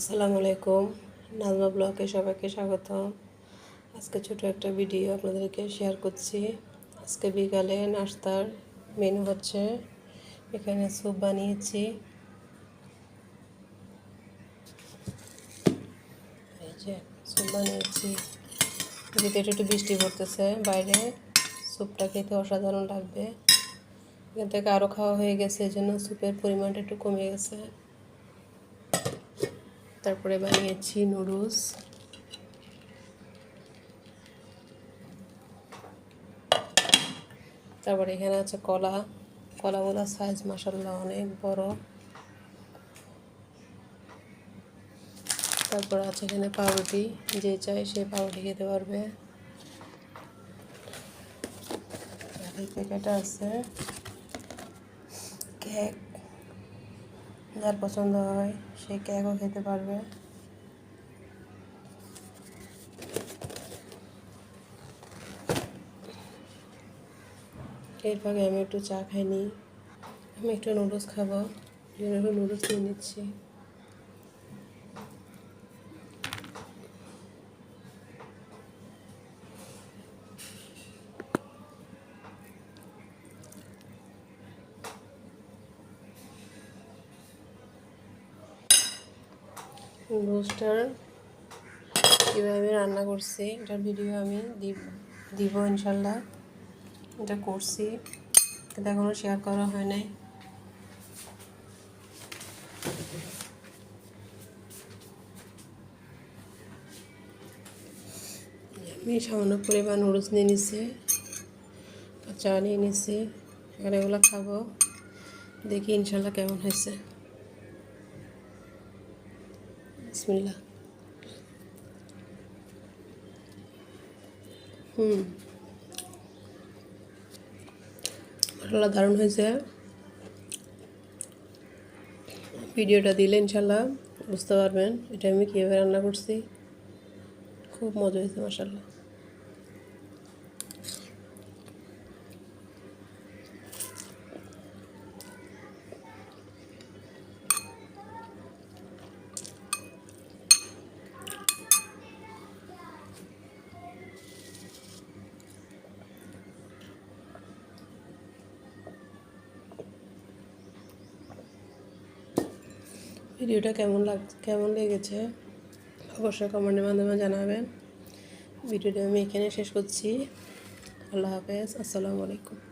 আসসালামু আলাইকুম। নাজমা ব্লগে সবাইকে স্বাগতম। আজকে ছোট একটা ভিডিও আপনাদেরকে শেয়ার করছি। আজকে বিকালে নাস্তার মেনু হচ্ছে, এখানে স্যুপ বানিয়েছি। এই যে স্যুপ বানিয়েছি, যেহেতু একটু বৃষ্টি পড়তেছে বাইরে, স্যুপটা খেতে অসাধারণ লাগবে। এখান থেকে আরও খাওয়া হয়ে গেছে, এই জন্য স্যুপের পরিমাণটা একটু কমে গেছে। তারপরে বানিয়েছি নুডলস। তারপরে এখানে আছে কলাগুলো সাইজ মাশাআল্লাহ অনেক বড়। তারপর আছে এখানে পাউরুটি, যে চাই সে পাউরুটি খেতে পারবে। এই প্যাকেটে আছে কেক, যার পছন্দ হয় সে কেকও খেতে পারবে। এর ফাঁকে আমি একটু চা খাইনি, আমি একটু নুডলস খাবো, একটু নুডলস নিয়ে নিচ্ছি। নুডলসটার কীভাবে আমি রান্না করছি এটার ভিডিও আমি দিব ইনশাল্লাহ। এটা করছি কিন্তু এখনও শেয়ার করা হয় নাই। আমি সামান্য পরিমাণ নুডলস নিয়ে নিচ্ছি, চা নিয়ে নিচ্ছি, এখানে এগুলো খাবো। দেখি ইনশাল্লাহ কেমন হয়েছে। বিসমিল্লাহ। মাশাআল্লাহ দারুণ হয়েছে। ভিডিওটা দিলে ইনশাল্লাহ বুঝতে পারবেন এটা আমি কীভাবে রান্না করছি। খুব মজা হয়েছে মাশাআল্লাহ। ভিডিওটা কেমন লেগেছে অবশ্যই কমেন্টের মাধ্যমে জানাবেন। ভিডিওটা আমি এখানে শেষ করছি। আল্লাহ হাফেজ, আসসালামু আলাইকুম।